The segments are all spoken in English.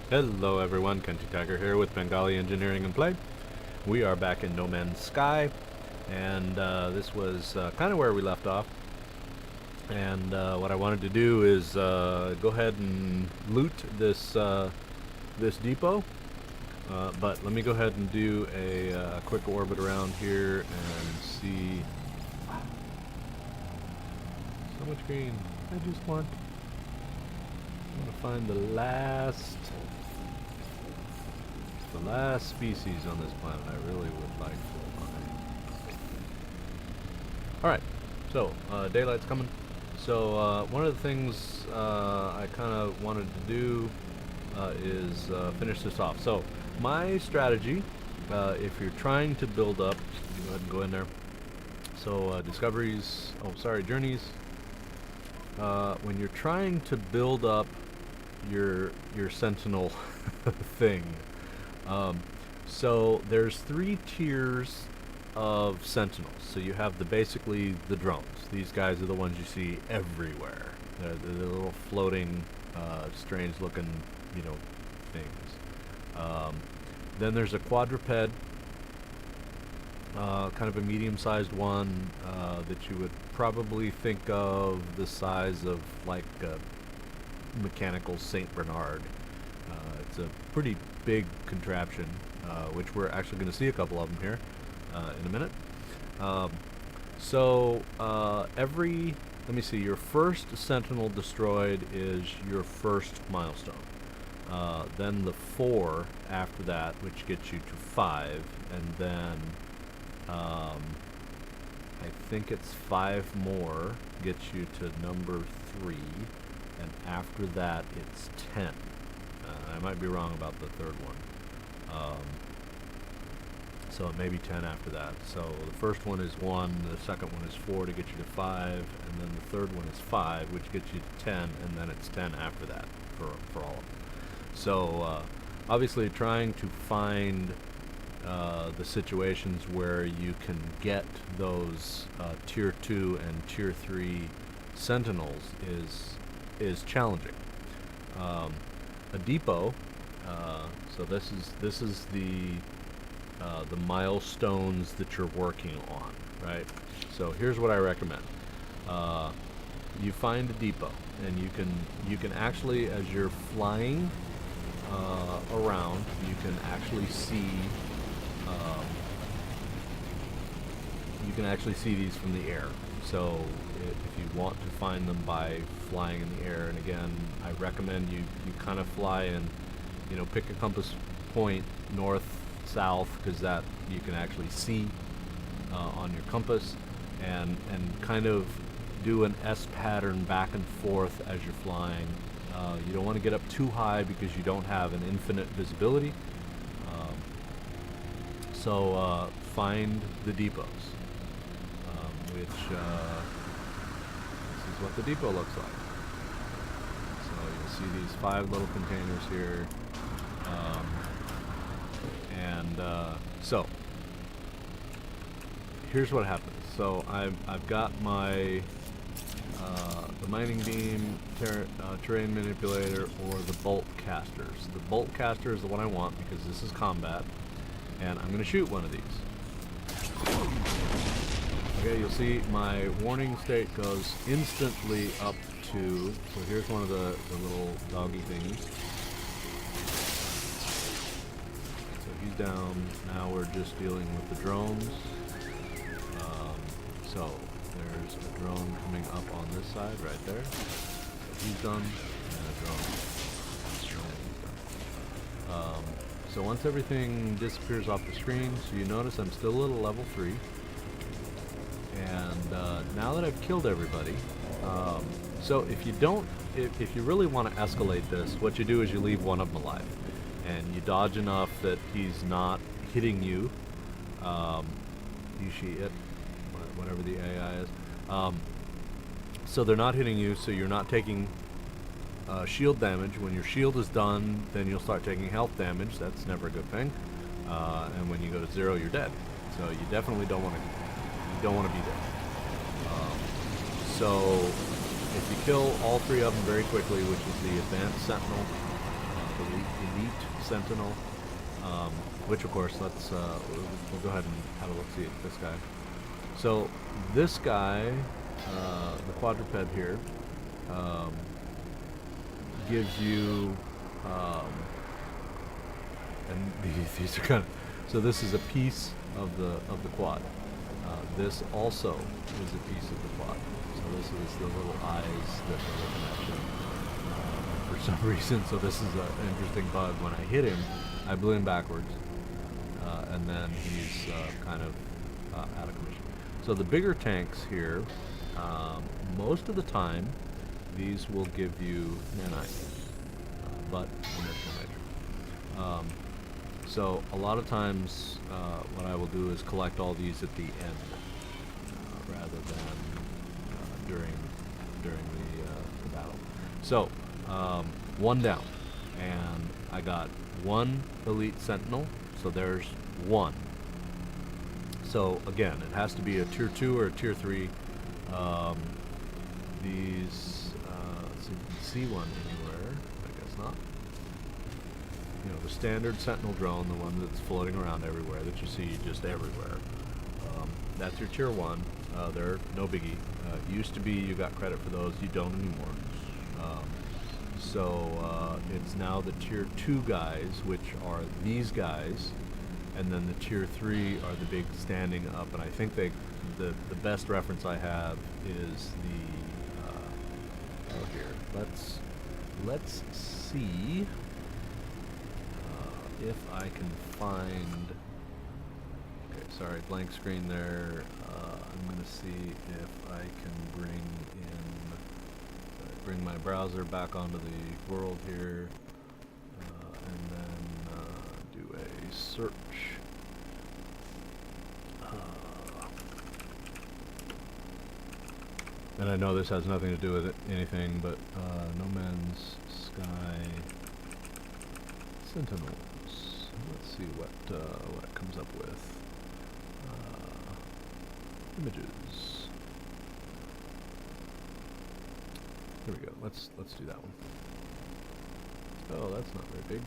Hello everyone, Kenji Tiger here with Bengali Engineering and Play. We are back in No Man's Sky, and this was kind of where we left off. And what I wanted to do is go ahead and loot this depot. But let me go ahead and do a quick orbit around here and see. So much green. I just want to find the last species on this planet I really would like to find. Alright, so daylight's coming. So one of the things I kind of wanted to do is finish this off. So my strategy, if you're trying to build up, go ahead and go in there. So journeys. When you're trying to build up your sentinel thing, so there's 3 tiers of sentinels. So you have basically the drones. These guys are the ones you see everywhere. They're the little floating, strange-looking, things. Then there's a quadruped, kind of a medium-sized one that you would probably think of the size of like a mechanical Saint Bernard. It's a pretty big contraption, which we're actually going to see a couple of them here in a minute. Let me see, your first sentinel destroyed is your first milestone. Then the 4 after that, which gets you to 5, and then I think it's 5 more gets you to number 3, and after that it's 10. I might be wrong about the third one. So it may be 10 after that. So the first one is 1, the second one is 4 to get you to 5, and then the third one is 5, which gets you to 10, and then it's 10 after that for all of them. So obviously trying to find the situations where you can get those tier 2 and tier 3 sentinels is challenging. A depot, so this is the milestones that you're working on, right? So here's what I recommend. You find a depot, and you can actually, as you're flying around, you can actually see these from the air. So if you want to find them by flying in the air, and again, I recommend you kind of fly and pick a compass point north, south, because that you can actually see on your compass, and kind of do an S pattern back and forth as you're flying. You don't want to get up too high because you don't have an infinite visibility. So find the depots, which this is what the depot looks like. So you'll see these 5 little containers here, so here's what happens. So I've got my the mining beam, terrain manipulator, or the bolt casters. The bolt caster is the one I want because this is combat, and I'm going to shoot one of these. Okay, you'll see my warning state goes instantly up to, so here's one of the little doggy things. So he's down. Now we're just dealing with the drones. So there's a drone coming up on this side right there. So he's done, and a drone. So once everything disappears off the screen, so you notice I'm still at a level 3. And now that I've killed everybody, so if you really want to escalate this, what you do is you leave one of them alive, and you dodge enough that he's not hitting you. Whatever the AI is. So they're not hitting you, so you're not taking shield damage. When your shield is done, then you'll start taking health damage. That's never a good thing. And when you go to 0, you're dead. So you definitely don't want to be dead. So if you kill all 3 of them very quickly, which is the advanced sentinel, elite sentinel, which of course, we'll go ahead and have a look-see at this guy. So this guy, the quadruped here, gives you, and these are kind of, so this is a piece of the quad. This also is a piece of the quad. So this is the little eyes that we're looking at here. For some reason, so this is an interesting bug. When I hit him, I blew him backwards, and then he's kind of out of commission. So the bigger tanks here, most of the time, these will give you nanites, but initial major. So a lot of times, what I will do is collect all these at the end, rather than during the battle. So one down, and I got one elite sentinel. So there's one. So again, it has to be a tier 2 or a tier 3. These, so you can see one anywhere. I guess not. You know, the standard sentinel drone, the one that's floating around everywhere, that you see just everywhere. That's your tier 1. They're no biggie. Used to be you got credit for those, you don't anymore. So it's now the tier 2 guys, which are these guys, and then the tier 3 are the big standing up, and I think the best reference I have is the here. Let's see if I can find. Okay, sorry, blank screen there. I'm gonna see if I can bring my browser back onto the world here, and then do a search. And I know this has nothing to do with anything, but No Man's Sky Sentinels. Let's see what it comes up with. Images. Here we go. Let's do that one. Oh, that's not very big.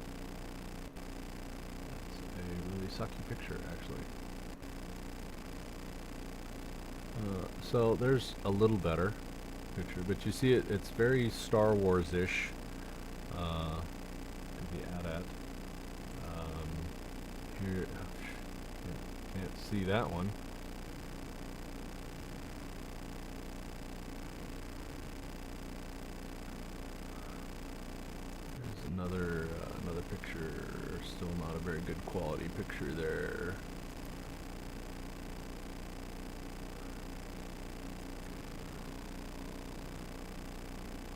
That's a really sucky picture, actually. So there's a little better picture, but you see it's very Star Wars-ish to be at. Here, can't see that one. There's another picture, still not a very good quality picture there.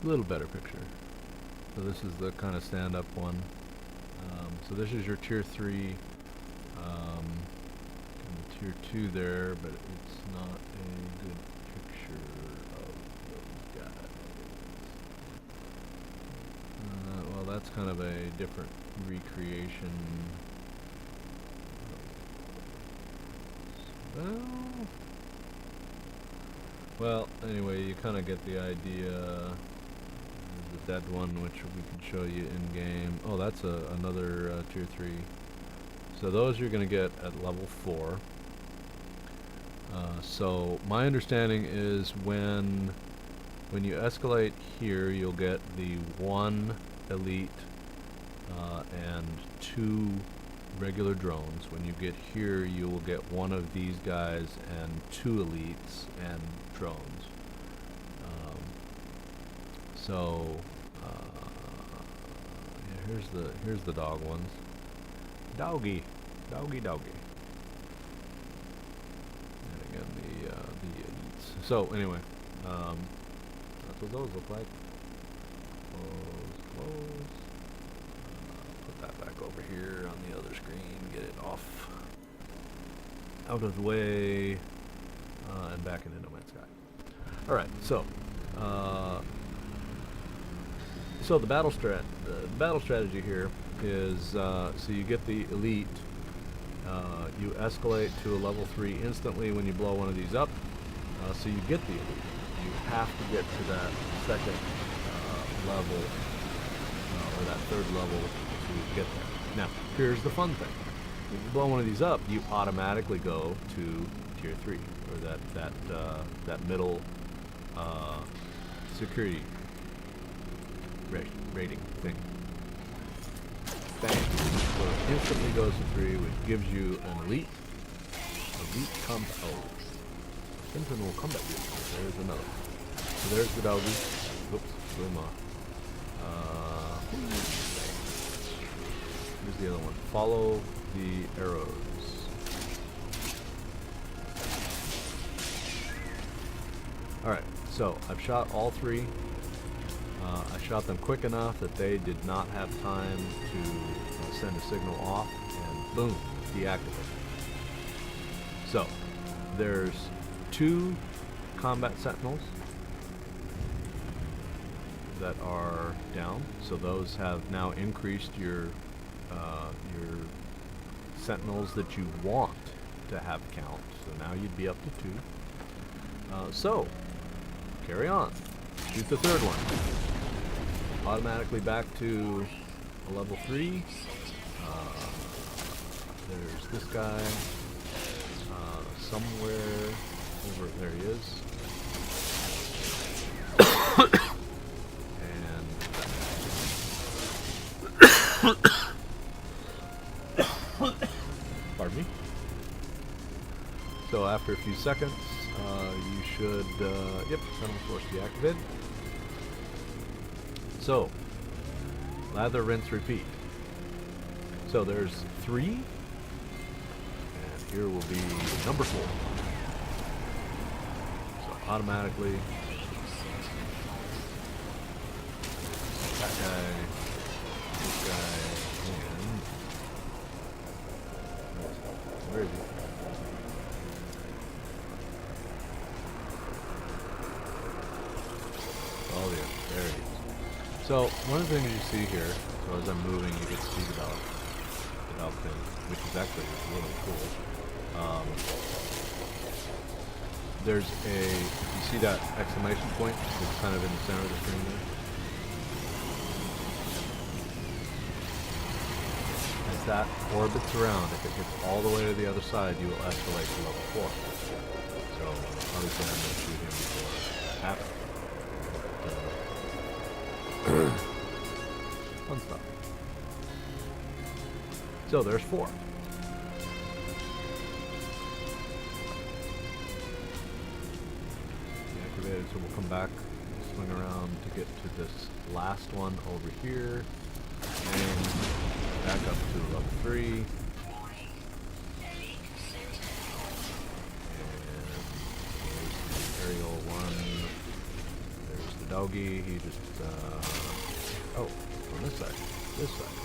A little better picture. So this is the kind of stand-up one. So this is your tier 3, and the tier 2 there, but it's not a good picture of those guys. Well, that's kind of a different recreation. Well, anyway, you kind of get the idea. The dead one, which we can show you in game. Oh, that's another tier 3. So those you're going to get at level 4. So my understanding is when you escalate here, you'll get the 1 elite and 2 regular drones. When you get here, you will get 1 of these guys and 2 elites and drones. So yeah, here's the dog ones. Doggy. And again the elites. So anyway, that's what those look like. Close. Put that back over here on the other screen. Get it off, out of the way, and back into No Man's Sky. All right, so. So the battle strategy here is so you get the elite, you escalate to a level 3 instantly when you blow one of these up. So you get the elite. You have to get to that second level or that third level so we can get there. Now, here's the fun thing. When you blow one of these up, you automatically go to tier 3, or that middle security rating thing. Bang. So it instantly goes to 3, which gives you an elite combat. Oh. Sentinel combat vehicle. There's another. So there's the doggy. Whoops, blew him off. Here's the other one. Follow the arrows. Alright, so I've shot all 3. I shot them quick enough that they did not have time to send a signal off, and boom, deactivate. So, there's 2 combat sentinels that are down, so those have now increased your sentinels that you want to have count. So now you'd be up to 2. So, carry on. Shoot the 3rd one. Automatically back to a level 3. There's this guy. Somewhere over there he is. Pardon me. So after a few seconds, you should, yep, sentinel force deactivated. So, lather, rinse, repeat. So there's 3, and here will be number 4. So automatically, that guy, this guy, and where is he? Oh yeah, there he is. So one of the things you see here, so as I'm moving, you get to see the dog thing, which is actually really cool. There's you see that exclamation point that's kind of in the center of the screen there? As that orbits around, if it gets all the way to the other side, you will escalate to level 4. So obviously I'm going to shoot him before it happens. Fun stuff. So there's 4. Deactivated, so we'll come back, swing around to get to this last one over here, and back up to level 3. And there's the aerial one. There's the doggy. He just oh, on this side. This side.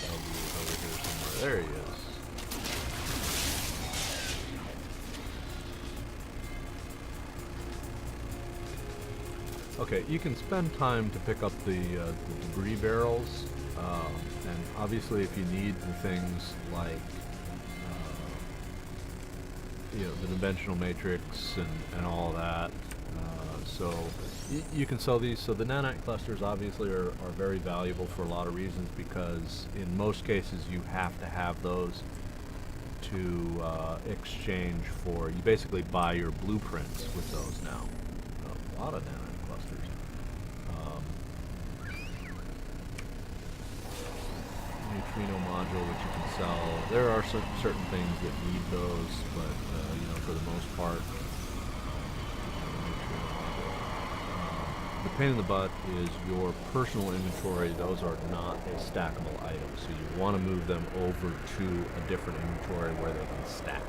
Doggy is over here somewhere. There he is. Okay, you can spend time to pick up the debris barrels, and obviously if you need the things like the dimensional matrix and all that, so you can sell these. So the nanite clusters obviously are very valuable for a lot of reasons, because in most cases you have to have those to exchange for, you basically buy your blueprints with those now. A lot of nanite clusters. Neutrino module, which you can sell. There are certain things that need those, but for the most part, the pain in the butt is your personal inventory. Those are not a stackable item, so you want to move them over to a different inventory where they can stack.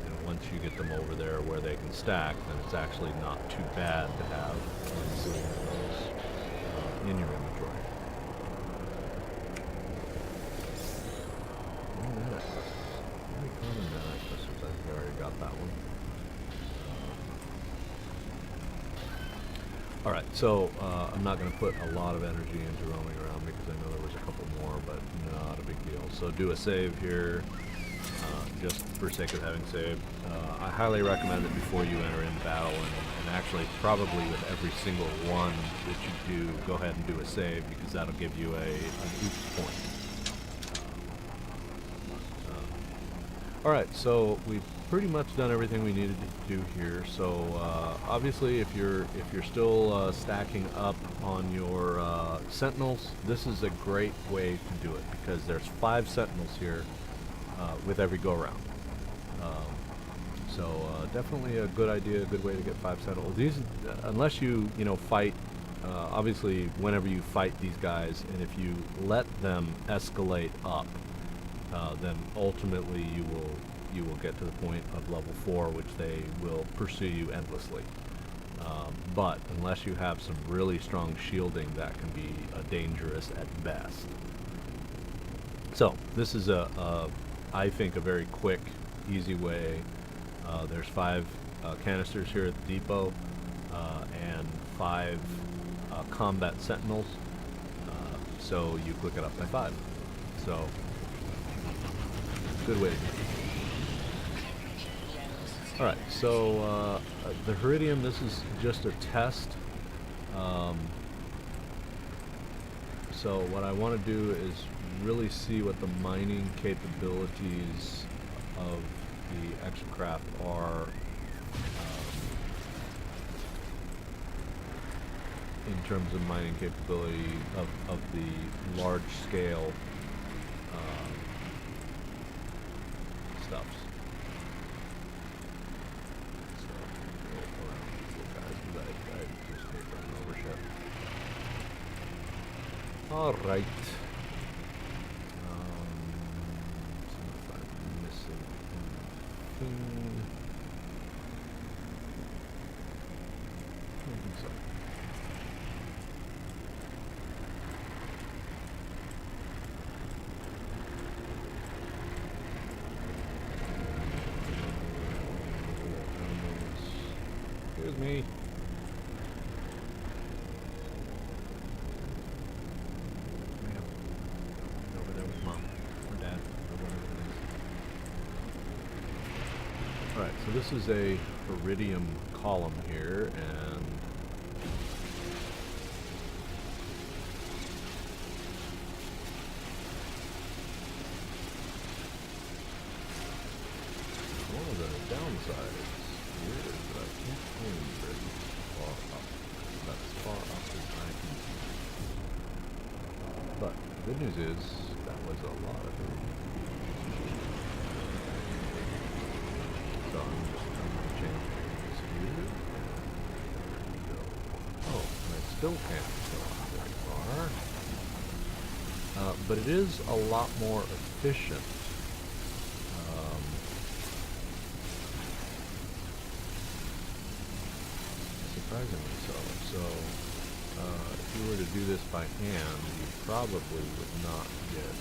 And once you get them over there where they can stack, then it's actually not too bad to have those in your inventory. I already got that one. Alright, so I'm not going to put a lot of energy into roaming around because I know there was a couple more, but not a big deal. So do a save here. just for sake of having saved. I highly recommend it before you enter in battle, and actually probably with every single one that you do, go ahead and do a save, because that'll give you an oops point. Alright, so we've pretty much done everything we needed to do here. So obviously if you're still stacking up on your sentinels, this is a great way to do it, because there's 5 sentinels here with every go round. So definitely a good idea, a good way to get 5 sentinels. These, unless you fight, obviously whenever you fight these guys, and if you let them escalate up, then ultimately you will get to the point of level 4, which they will pursue you endlessly. But unless you have some really strong shielding, that can be dangerous at best. So this is I think, a very quick, easy way. There's 5 canisters here at the depot, and 5 combat sentinels. So you click it up by 5. So good way to do it. Alright, so the Iridium, this is just a test. So what I want to do is really see what the mining capabilities of the Exocraft are in terms of mining capability of the large scale stuffs. So go around these little guys, because I just hate running over shit. Alright. See if I'm missing anything. I don't think so. Excuse me. Over there with Mom or Dad or whatever it is. Alright, so this is a Iridium column here, and one of the downsides here is that I can't aim very far up. About as far up as I can see. But the good news is that was a lot of it. So I'm just going to change things here. And there we go. Oh, and I still can't go up very far. But it is a lot more efficient. Surprisingly so. So, if you were to do this by hand, you probably would not get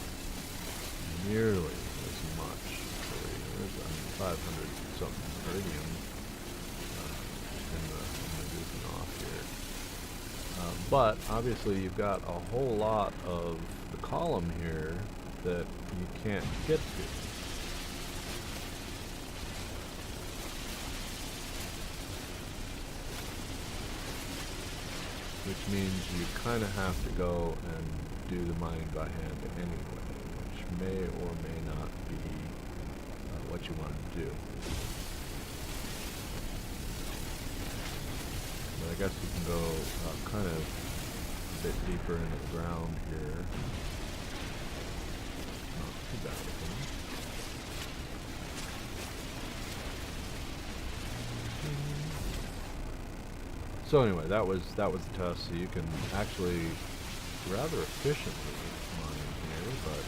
nearly as much. So there's 500 something Iridium in the goofing off here. But obviously you've got a whole lot of the column here that you can't get to. Which means you kind of have to go and do the mining by hand anyway, which may or may not be what you want to do. But I guess you can go kind of a bit deeper into the ground here. Not too bad of them. So anyway, that was the test. So you can actually rather efficiently mine here, but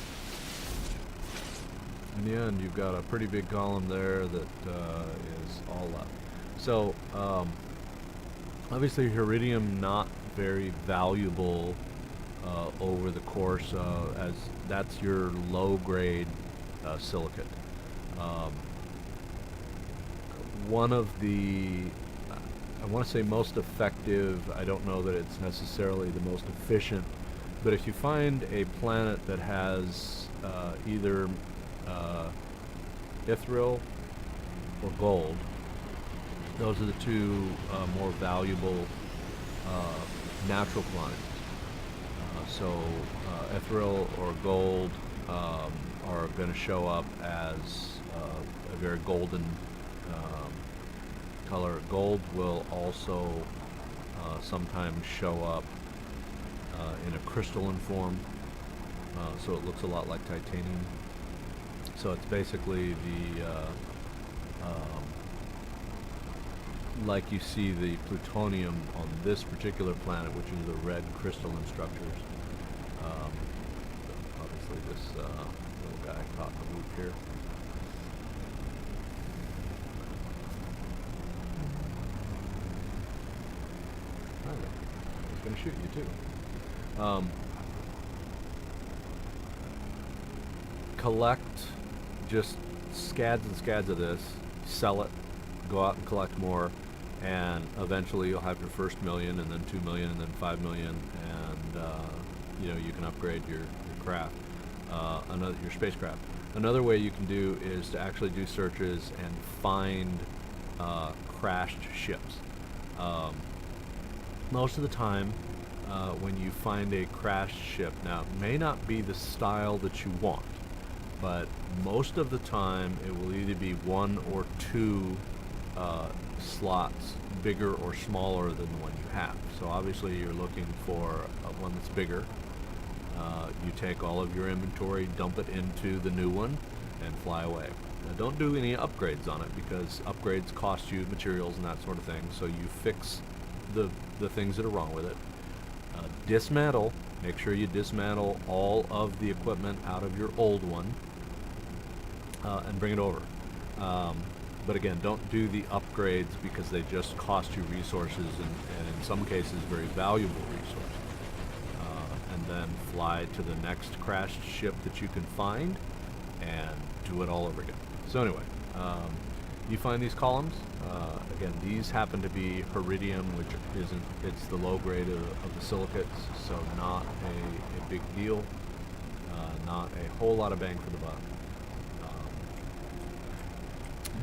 in the end, you've got a pretty big column there that is all up. So obviously, Iridium not very valuable over the course, as that's your low-grade silicate. One of the I want to say most effective. I don't know that it's necessarily the most efficient, but if you find a planet that has either Ithril or gold. Those are the two more valuable natural commodities. Ethereal or gold are going to show up as a very golden color. Gold will also sometimes show up in a crystalline form, so it looks a lot like titanium. So it's basically like you see the plutonium on this particular planet, which is the red crystalline structures. Obviously this little guy caught in the loop here. He's going to shoot you too. Collect just scads and scads of this, sell it, go out and collect more, and eventually you'll have your first million, and then 2 million, and then 5 million, and you can upgrade your craft, your spacecraft. Another way you can do is to actually do searches and find crashed ships. Most of the time, when you find a crashed ship, now it may not be the style that you want, but most of the time it will either be 1 or 2 slots bigger or smaller than the one you have. So obviously you're looking for one that's bigger. You take all of your inventory, dump it into the new one, and fly away. Now don't do any upgrades on it, because upgrades cost you materials and that sort of thing, so you fix the things that are wrong with it. Dismantle. Make sure you dismantle all of the equipment out of your old one and bring it over. But again, don't do the upgrades, because they just cost you resources, and in some cases very valuable resources. And then fly to the next crashed ship that you can find and do it all over again. So anyway, you find these columns. Again, these happen to be Iridium, which it's the low grade of the silicates, so not a big deal, not a whole lot of bang for the buck.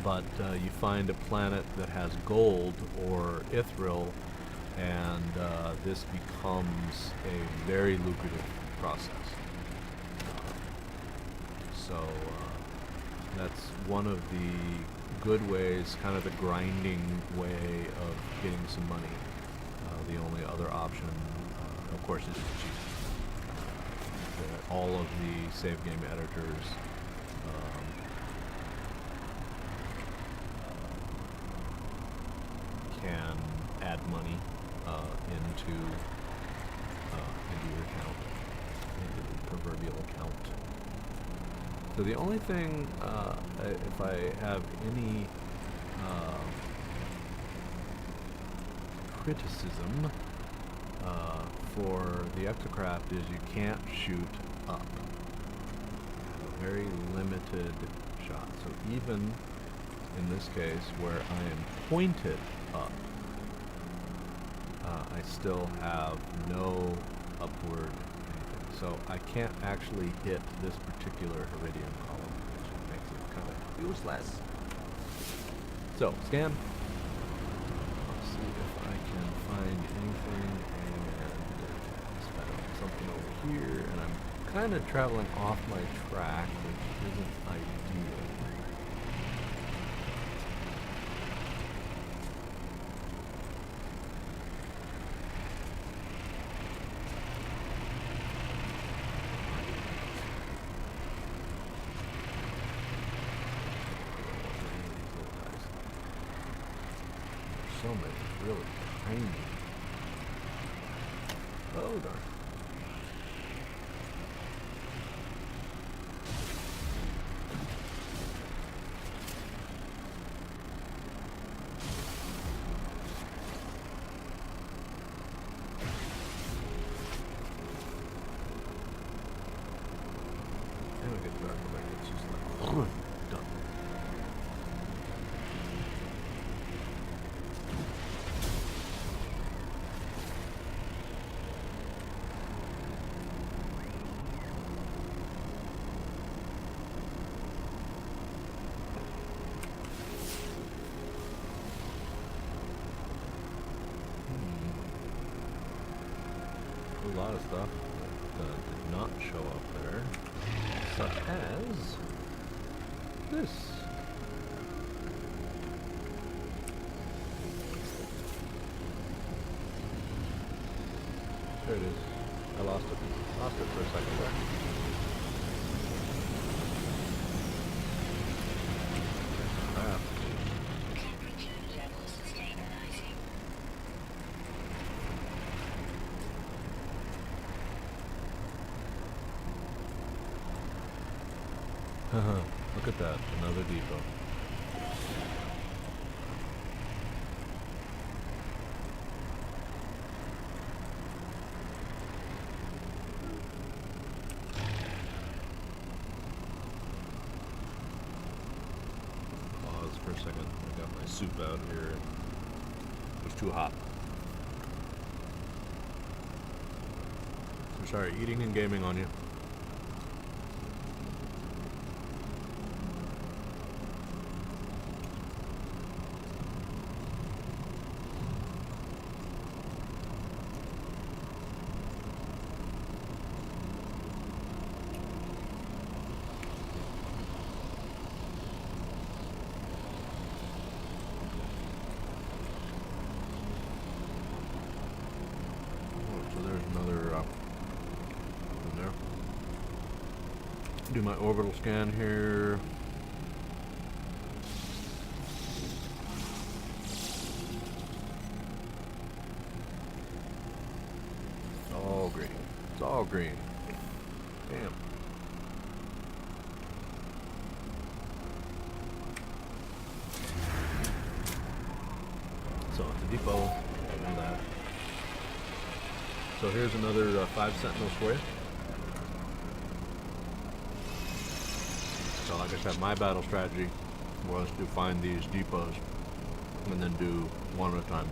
But you find a planet that has gold or Ithril, and this becomes a very lucrative process. That's one of the good ways, kind of the grinding way of getting some money. The only other option, of course, is cheap. All of the save game editors can add money into your account, into the proverbial account. So the only thing, if I have any criticism for the Exocraft, is you can't shoot up. A very limited shot. So even in this case, where I am pointed up, I still have no upward anything. So I can't actually hit this particular Iridium column, which makes it kind of useless. So, scan. Let's see if I can find anything, and spend something over here, and I'm kind of traveling off my track, which isn't ideal. So many really tiny. Oh darn. And we get dark, but it's just like done. a lot of stuff that did not show up there, such as this. There it is. I lost it. Lost it for a second there. Crap. Look at that, another depot. Pause for a second. I got my soup out here. It was too hot. I'm sorry, eating and gaming on you. Do my orbital scan here. It's all green. It's all green. Damn. So at the depot, and that. So here's another 5 sentinels for you. So like I said, my battle strategy was to find these depots and then do one at a time.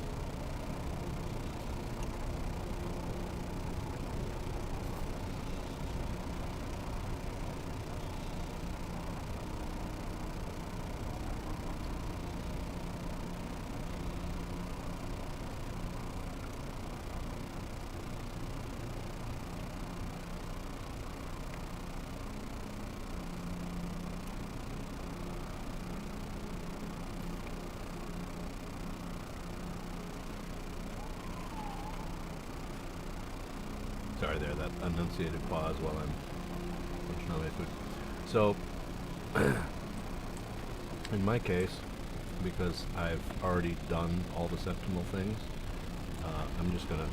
Sorry there, that enunciated pause while I'm munching on my food. So, in my case, because I've already done all the sentinel things, I'm just gonna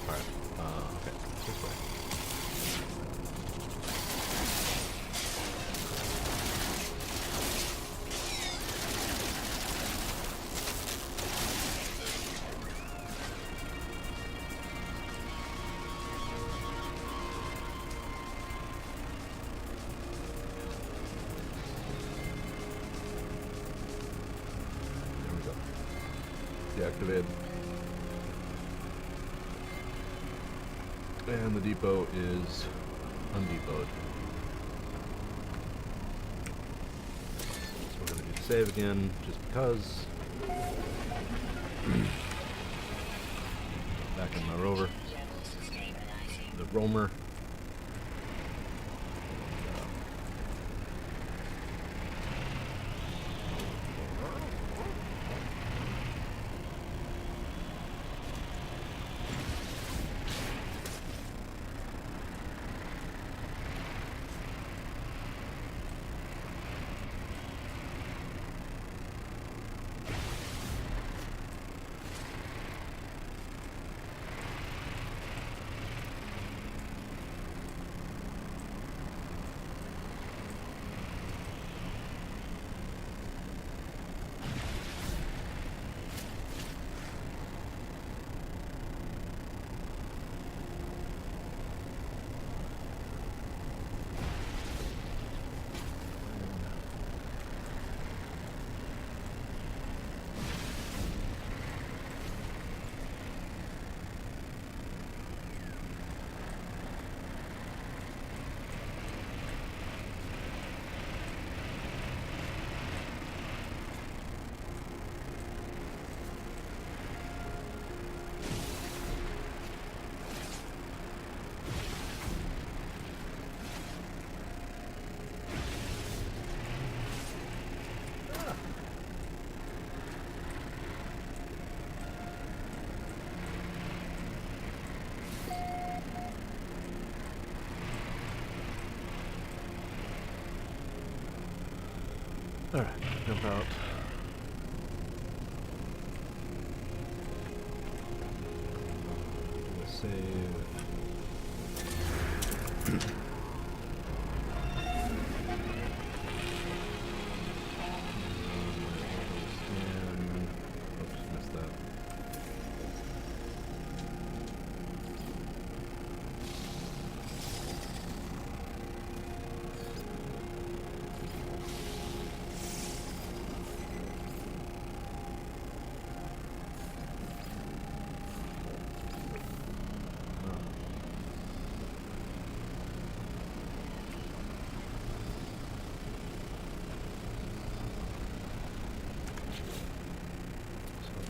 Alright, okay, this way. Deactivated. And the depot is undepotted. So we're going to do the save again, just because. Back in my rover. The roamer. Alright, jump out. Save. Oops, missed that.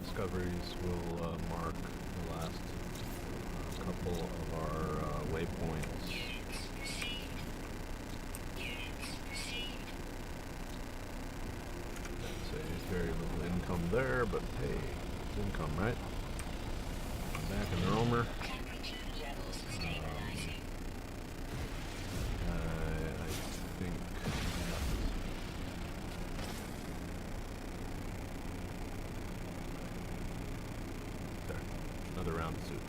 Discoveries will mark the last couple of our waypoints. So very little income there, but hey, it's income, right? Back in the roamer. I think there, another round of soup.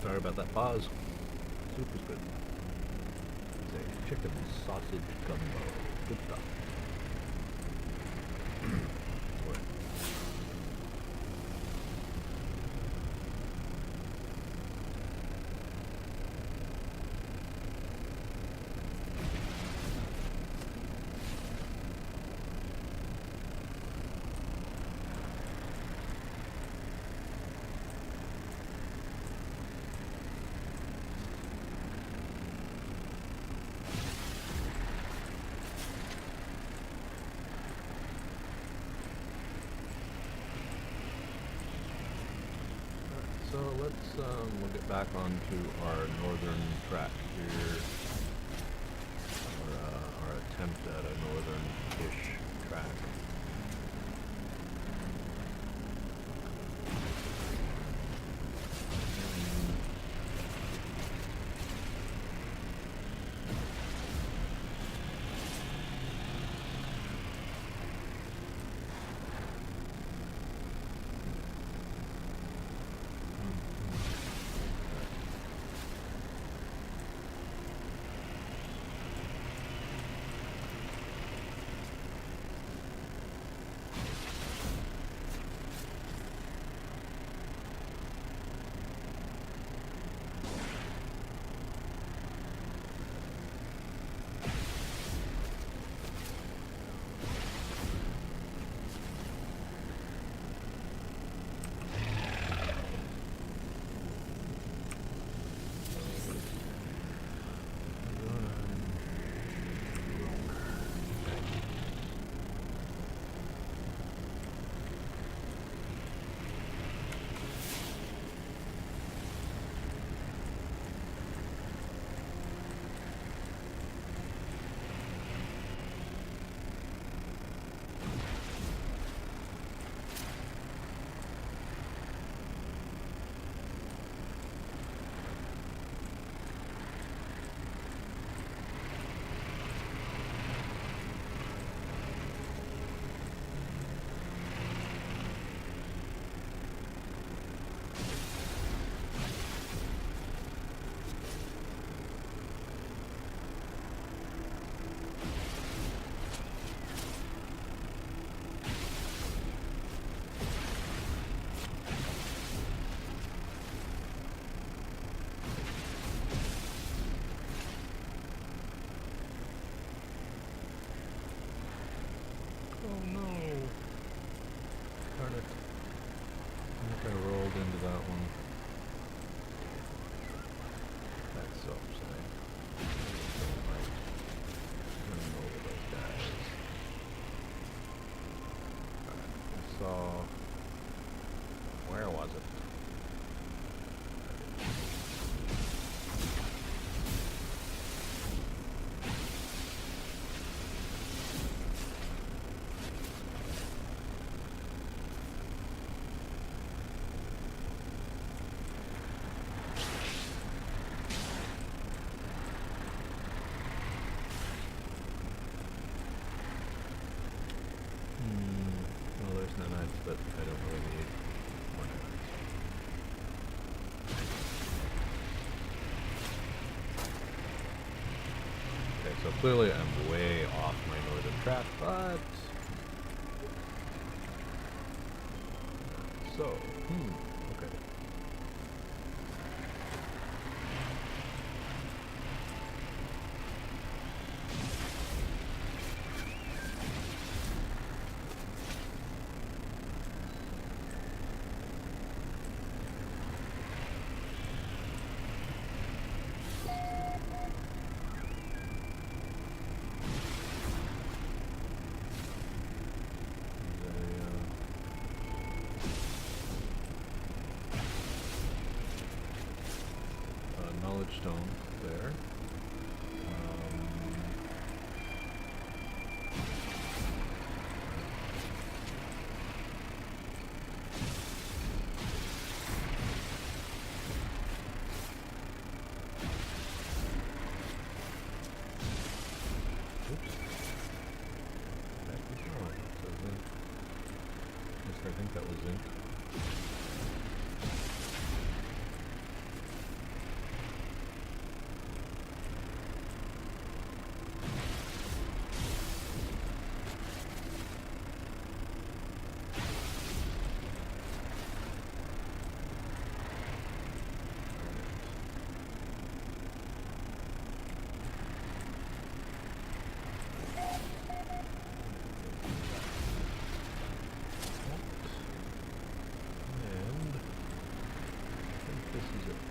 Sorry about that pause. Soup is good. It's a chicken sausage gumbo. Good stuff. So let's we'll get back onto our northern track here, or our attempt at a northern-ish track. Oh no! Darn it. I think I rolled into that one. That's so upsetting. Turn over those guys. Alright, I saw... Where was it? Well, there's nanites, but I don't really need more nanites. Okay, so clearly I'm way off my northern track, but... So, okay. Knowledge stone there. Oops. That was wrong. So zinc. I think that was zinc.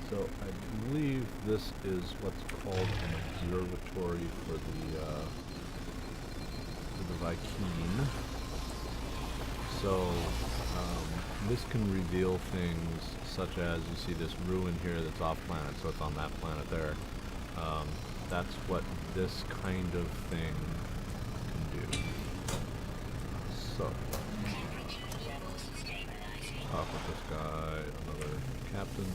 So I believe this is what's called an observatory for the Viking. So this can reveal things such as, you see this ruin here that's off planet, so it's on that planet there. That's what this kind of thing can do. So talk with this guy, another captain.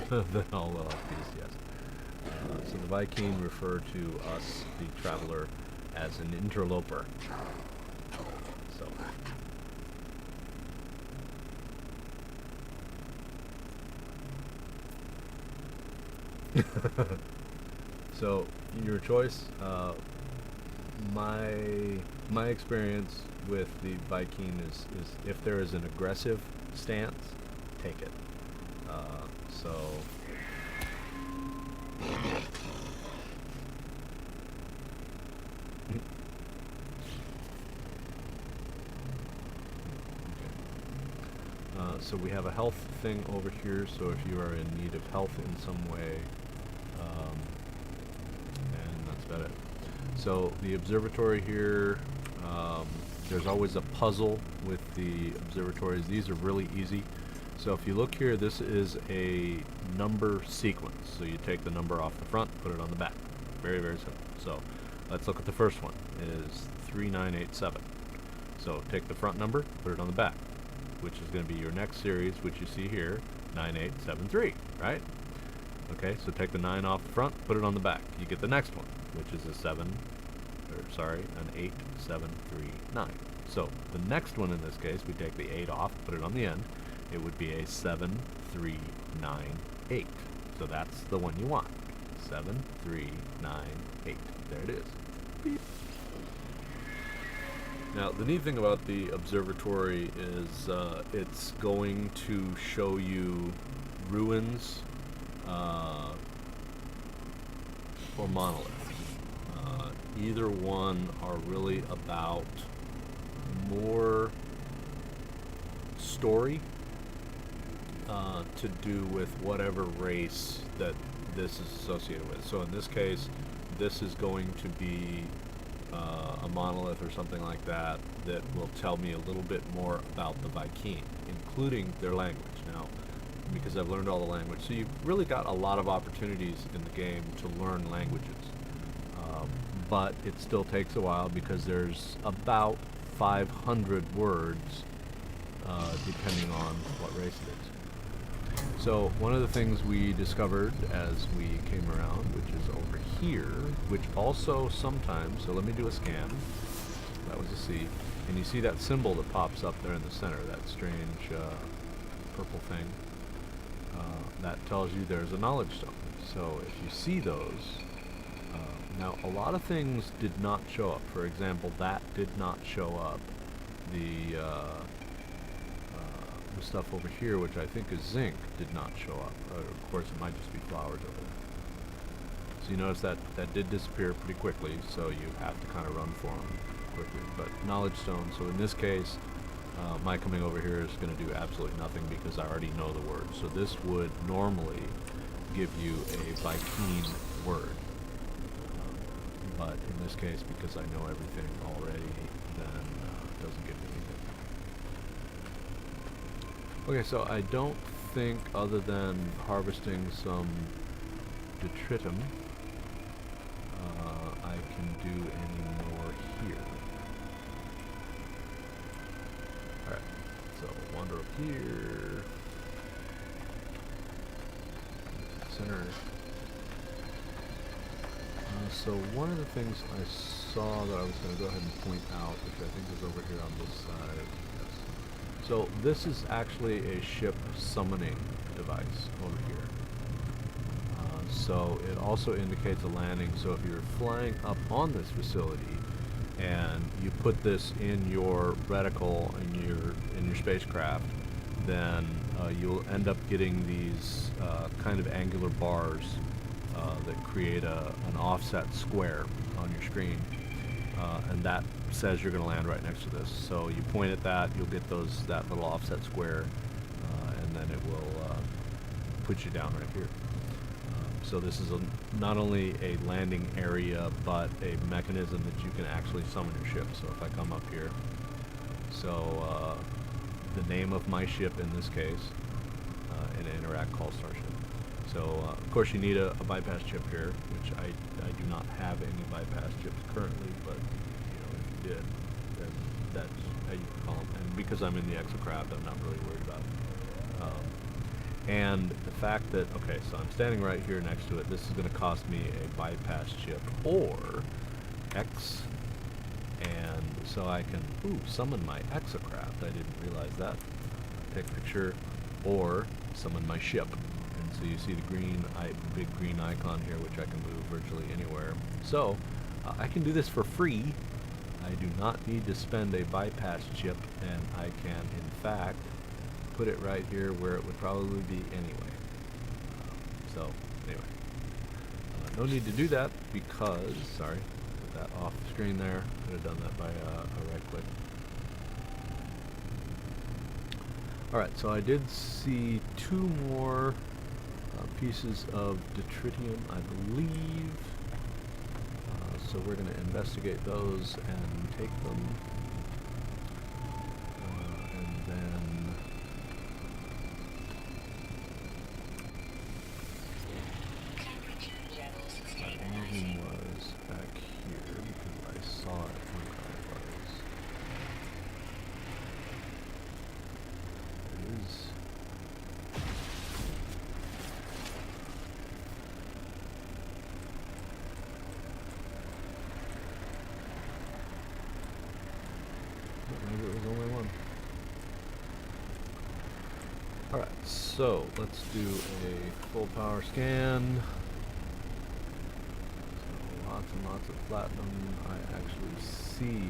Then all well off piece, yes. So the Viking refer to us, the traveler, as an interloper. So. So your choice. My experience with the Viking is if there is an aggressive stance, take it. So so we have a health thing over here, so if you are in need of health in some way, and that's about it. So the observatory here, there's always a puzzle with the observatories. These are really easy. So if you look here, this is a number sequence. So you take the number off the front, put it on the back. Very, very simple. So let's look at the first one. It is 3987. So take the front number, put it on the back, which is going to be your next series, which you see here, 9873, right? Okay, so take the 9 off the front, put it on the back. You get the next one, which is an 8739. So the next one in this case, we take the 8 off, put it on the end. It would be a 7398. So that's the one you want. 7398. There it is. Beep. Now, the neat thing about the observatory is it's going to show you ruins or monoliths. either one are really about more story to do with whatever race that this is associated with. So in this case, this is going to be a monolith or something like that that will tell me a little bit more about the Viking, including their language. Now, because I've learned all the language, so you've really got a lot of opportunities in the game to learn languages. But it still takes a while because there's about 500 words depending on what race it is. So one of the things we discovered as we came around, which is over here, which also sometimes, so let me do a scan. That was a C. And you see that symbol that pops up there in the center, that strange purple thing. That tells you there's a knowledge stone. So if you see those, now a lot of things did not show up. For example, that did not show up. The stuff over here, which I think is zinc, did not show up. Of course, it might just be flowers over there. So you notice that that did disappear pretty quickly, so you have to kind of run for them quickly. But knowledge stone, so in this case, my coming over here is going to do absolutely nothing because I already know the word. So this would normally give you a Viking word. But in this case, because I know everything already, then it doesn't give me anything. Okay, so I don't think, other than harvesting some detritum, I can do any more here. Alright, so wander up here. Center. So one of the things I saw that I was going to go ahead and point out, which I think is over here on this side. Yes. So this is actually a ship summoning device over here. So it also indicates a landing. So if you're flying up on this facility and you put this in your reticle in your spacecraft, then you'll end up getting these kind of angular bars that create an offset square on your screen, and that says you're going to land right next to this. So you point at that, you'll get that little offset square, and then it will put you down right here. So this is not only a landing area, but a mechanism that you can actually summon your ship. So if I come up here, so the name of my ship in this case, an interact call starship. So of course you need a bypass chip here, which I do not have any bypass chips currently, but if you did, then that's how you call them. And because I'm in the Exocraft, I'm not really worried about it. And the fact that, okay, so I'm standing right here next to it, this is going to cost me a bypass chip or X, and so I can summon my Exocraft. I didn't realize that. Take a picture or summon my ship. So you see the big green icon here, which I can move virtually anywhere. So I can do this for free. I do not need to spend a bypass chip, and I can, in fact, put it right here where it would probably be anyway. So anyway, no need to do that because, sorry, put that off the screen there. Could have done that by a right click. Alright, so I did see 2 more pieces of detritium, I believe. So we're going to investigate those and take them. And then one of them was back here because I saw it when I was. It is. Maybe it was only one. Alright, so let's do a full power scan. So lots and lots of platinum. I actually see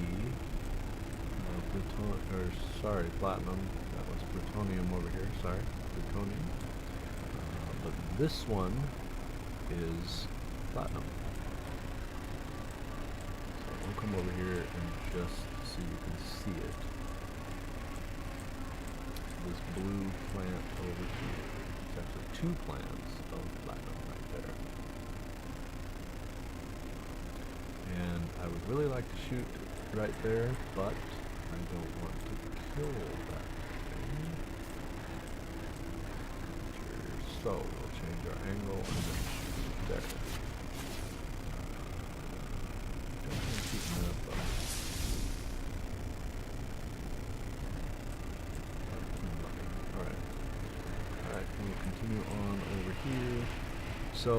platinum. That was plutonium over here. Sorry, plutonium. But this one is platinum. I'll come over here and just so you can see it. This blue plant over here. It's actually 2 plants of platinum right there. And I would really like to shoot right there, but I don't want to kill that thing. So we'll change our angle and then shoot there. Alright, we'll continue on over here. So,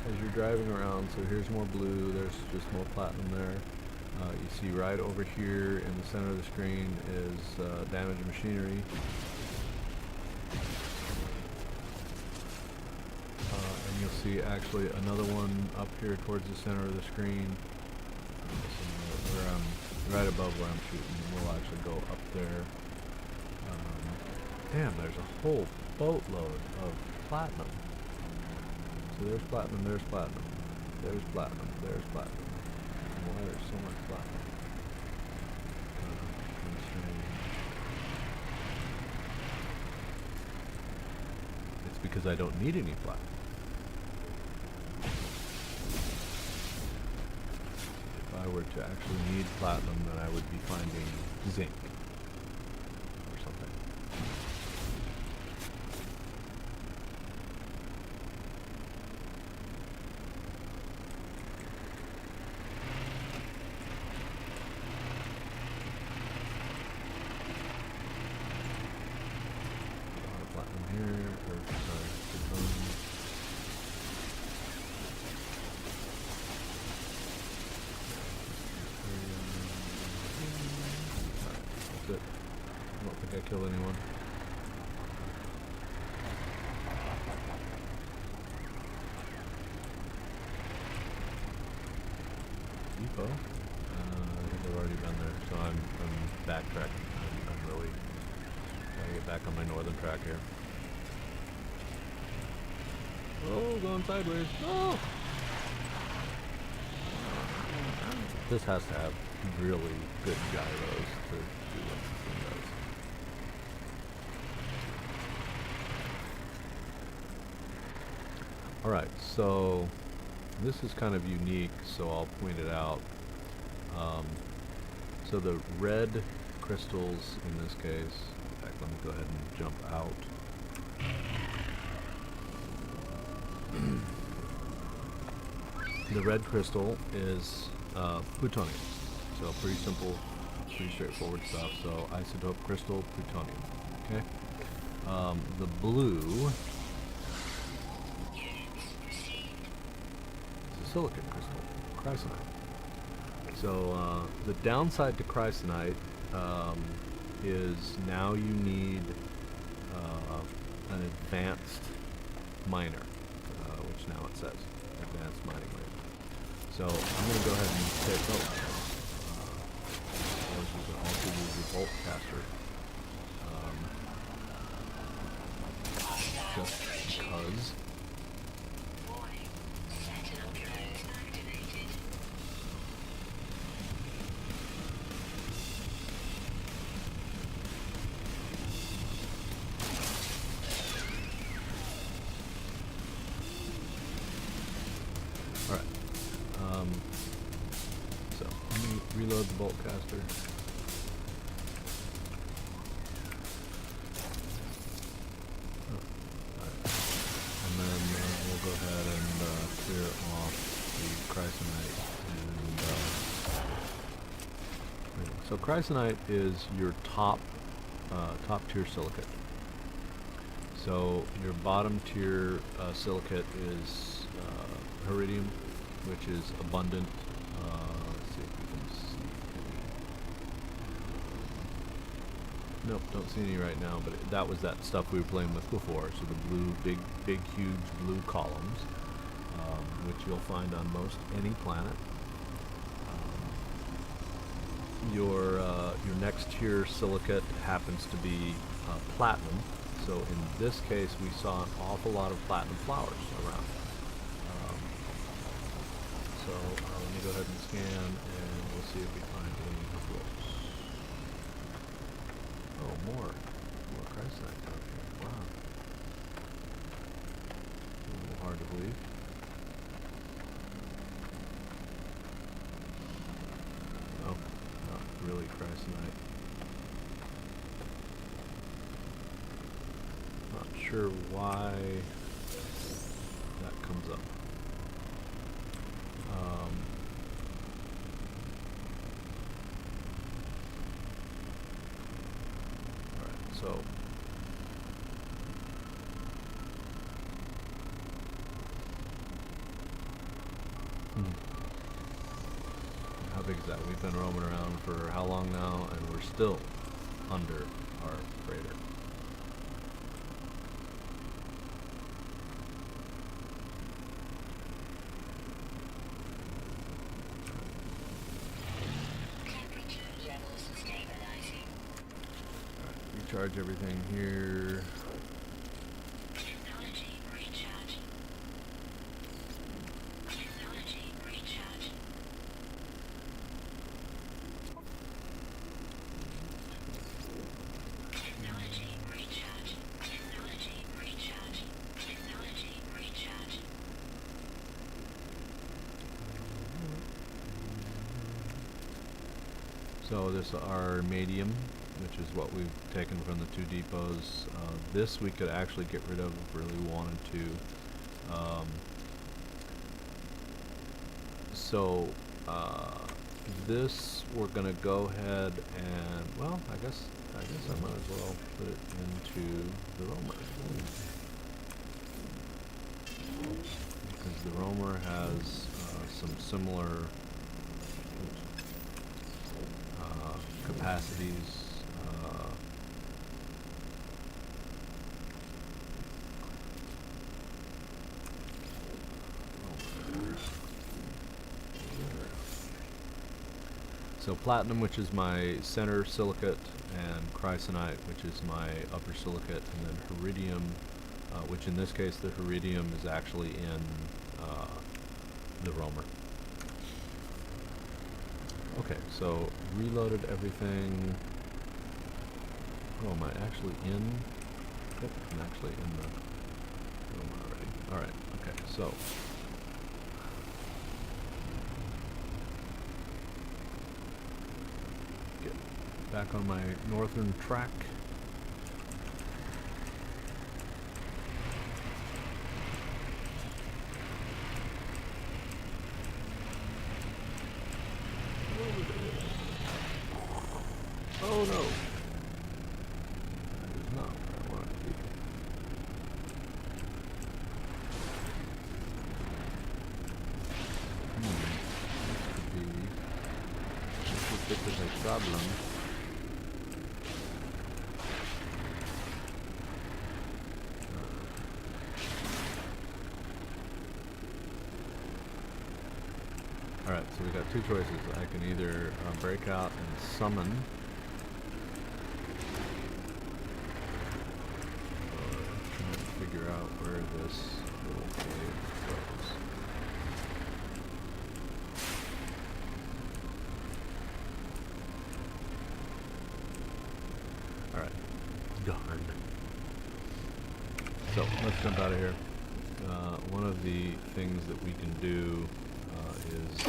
as you're driving around, so here's more blue, there's just more platinum there. You see right over here in the center of the screen is damaged machinery. And you'll see actually another one up here towards the center of the screen. Where I'm right above where I'm shooting. We'll actually go up there. Damn, there's a whole boatload of platinum. So there's platinum, there's platinum, there's platinum, there's platinum. Why there's so much platinum? It's because I don't need any platinum. If I were to actually need platinum, then I would be finding zinc or something. I don't think I killed anyone. Depot? I think I've already been there, so I'm backtracking. I'm really gotta get back on my northern track here. Oh, going sideways. Oh! This has to have really good gyros to do what this thing does. Alright, so this is kind of unique, so I'll point it out. So the red crystals in this case, in fact let me go ahead and jump out. The red crystal is plutonium, so pretty simple, pretty straightforward stuff. So isotope crystal, plutonium. Okay. The blue is a silicon crystal, chrysonite. So the downside to chrysonite is now you need an advanced miner, which now it says advanced mining rate. So I'm going to go ahead and take, you can also use the bolt caster, just because. Alright. So let me reload the bolt caster. And then we'll go ahead and clear off the chrysonite. And, so chrysonite is your top tier silicate. So your bottom tier silicate is iridium, which is abundant. Let's see if we can see any. Nope, don't see any right now, but that was that stuff we were playing with before. So the blue, big, huge blue columns, which you'll find on most any planet. Your next tier silicate happens to be platinum. So in this case, we saw an awful lot of platinum flowers around. So let me go ahead and scan, and we'll see if we find any books. Oh, more Christ-like out here. Wow. A little hard to believe. Oh, not really Christ-like. Not sure why that comes up. Alright, so how big is that? We've been roaming around for how long now, and we're still under our freighter. Recharge everything here. Technology recharge. Technology recharge. Technology recharge. Technology recharge. Technology recharge. So this is our medium, which is what we've taken from the two depots. This we could actually get rid of if we really wanted to. This we're gonna go ahead and, well, I guess I might as well put it into the roamer, because the roamer has some similar capacities. So platinum, which is my center silicate, and chrysanite, which is my upper silicate, and then iridium, which in this case the iridium is actually in the roamer. Okay, so reloaded everything. Oh, am I actually in? Yep, I'm actually in the room already. Alright, okay, so get back on my northern track. Oh no! That is not where I want it to be. This could be a problem. Alright, so we got two choices. I can either break out and summon, figure out where this little cave goes. Alright. Darn. So, let's jump out of here. One of the things that we can do is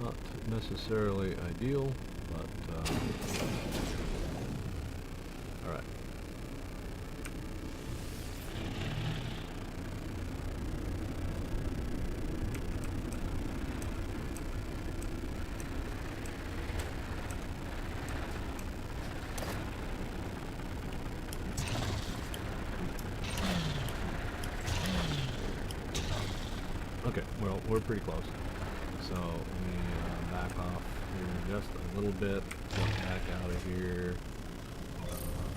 not necessarily ideal, but alright. Okay, well, we're pretty close. So let me back off here just a little bit, get back out of here,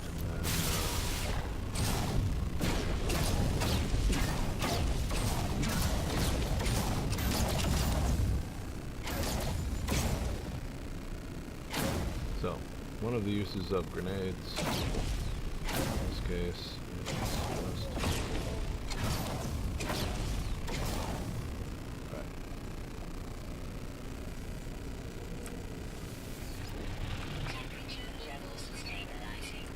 and then So, one of the uses of grenades, in this case, is just... Right. Temperature levels stabilizing.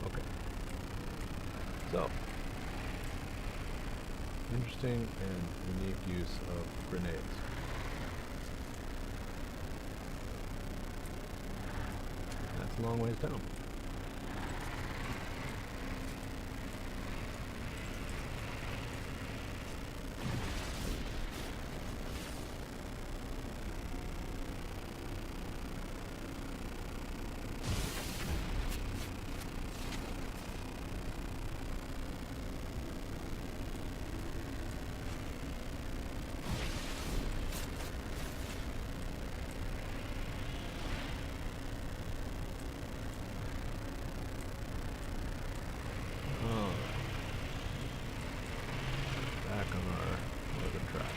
Okay. So, interesting and unique use of grenades. That's a long ways down. Alright. Back on our northern track.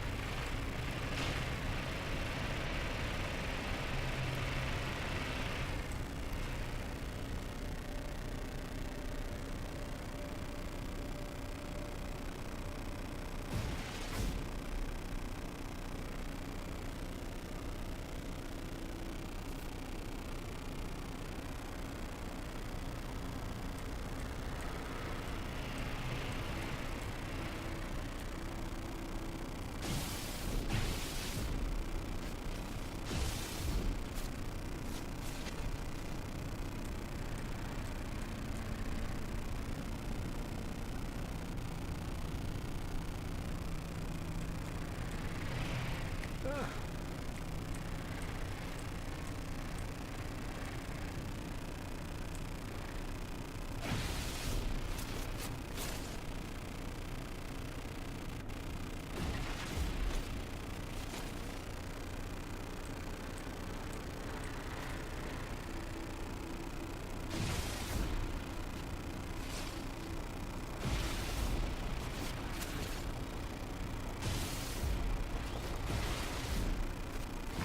Ah.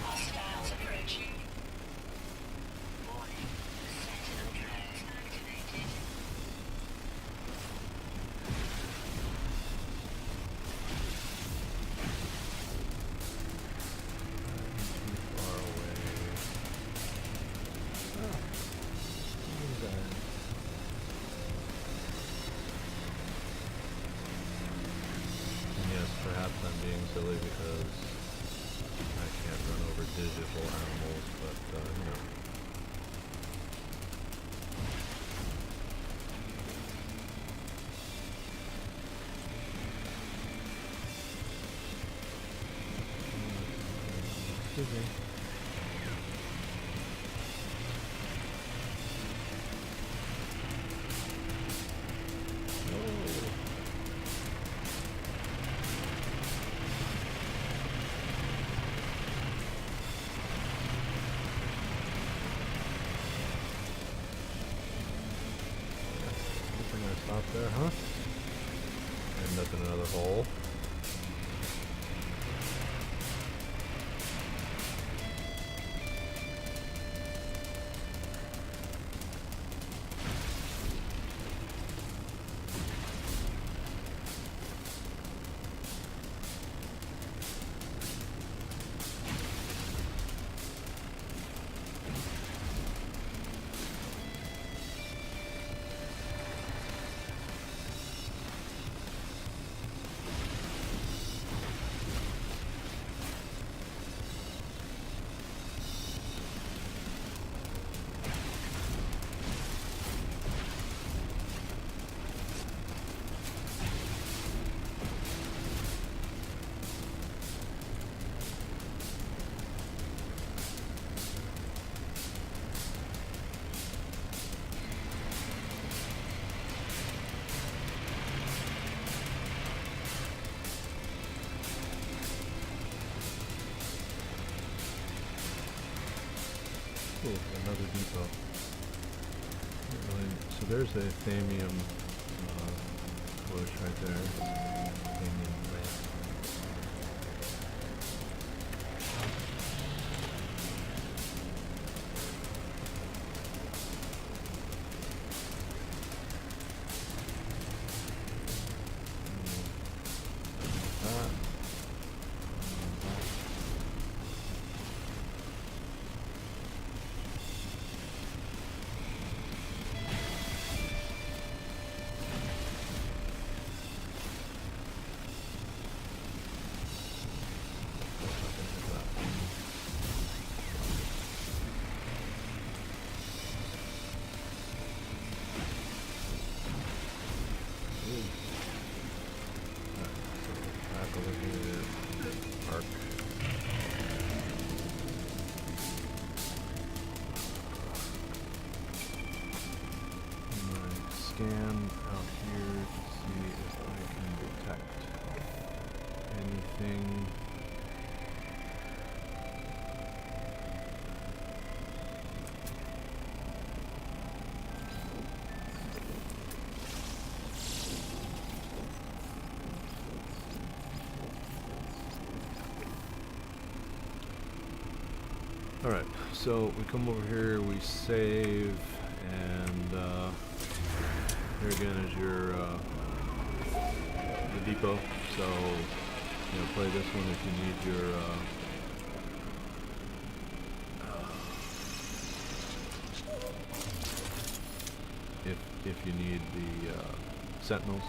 Hostiles approaching. Warning. Sentinel drones activated. Too far away. Ah. What is that? And yes, perhaps I'm being silly because I can't run over digital animals, but, you know. Excuse me. Oh. Good thing I stopped there, huh? End up in another hole. Ooh, another depot. there's a thamium bush right there. Thamium plant. Scan out here to see if I can detect anything. Alright, so we come over here, we save, and here again is your the depot. So play this one if you need your if you need the sentinels.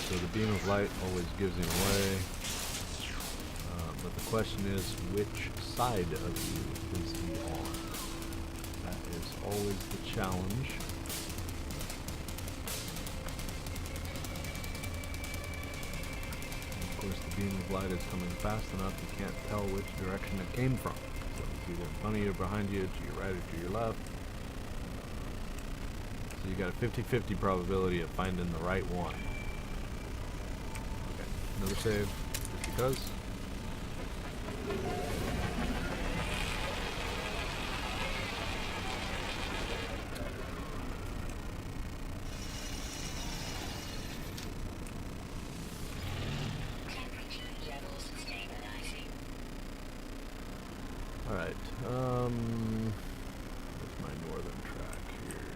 So the beam of light always gives him away, but the question is, which side of you is he on? That is always the challenge. And of course, the beam of light is coming fast enough you can't tell which direction it came from. So it's either in front of you, behind you, to your right, or to your left. So you got a 50-50 probability of finding the right one. Another save, just because. Temperature levels stabilizing. Alright, where's my northern track here?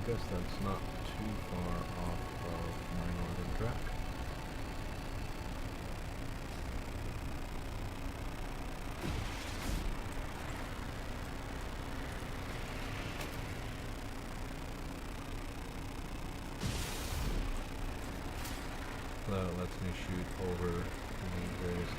Guess that's not too far off of my northern track. That lets me shoot over these various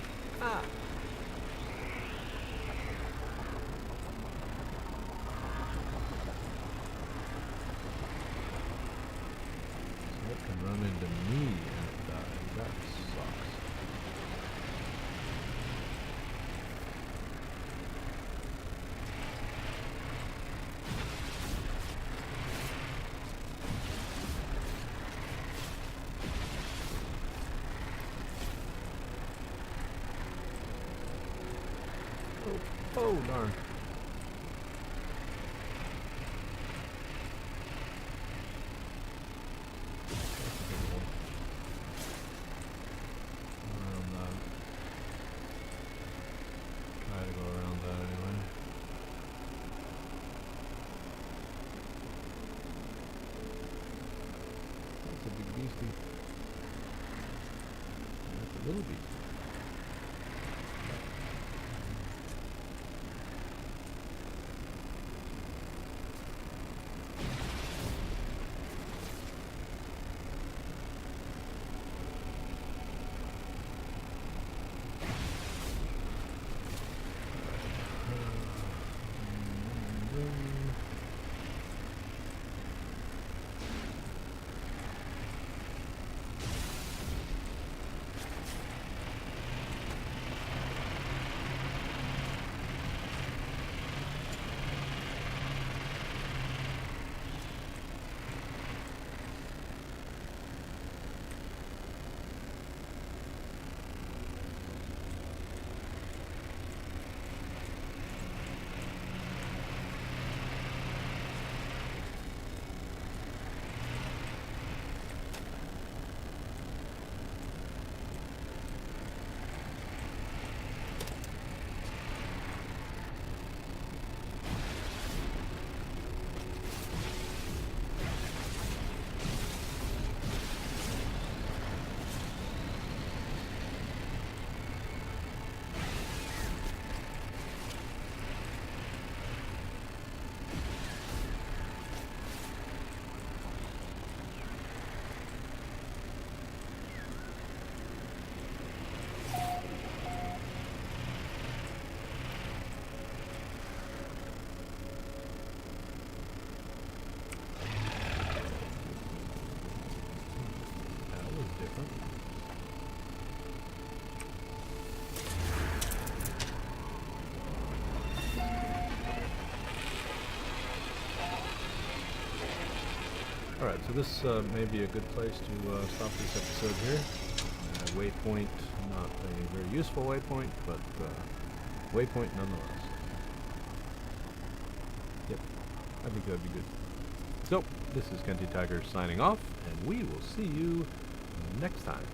Oh, darn. Around that. Try to go around that anyway. That's a big beastie. That's a little beastie. That was different. Alright, so this may be a good place to stop this episode here. Waypoint, not a very useful waypoint, but waypoint nonetheless. Yep, I think that would be good. So, this is Kenty Tiger signing off, and we will see you next time.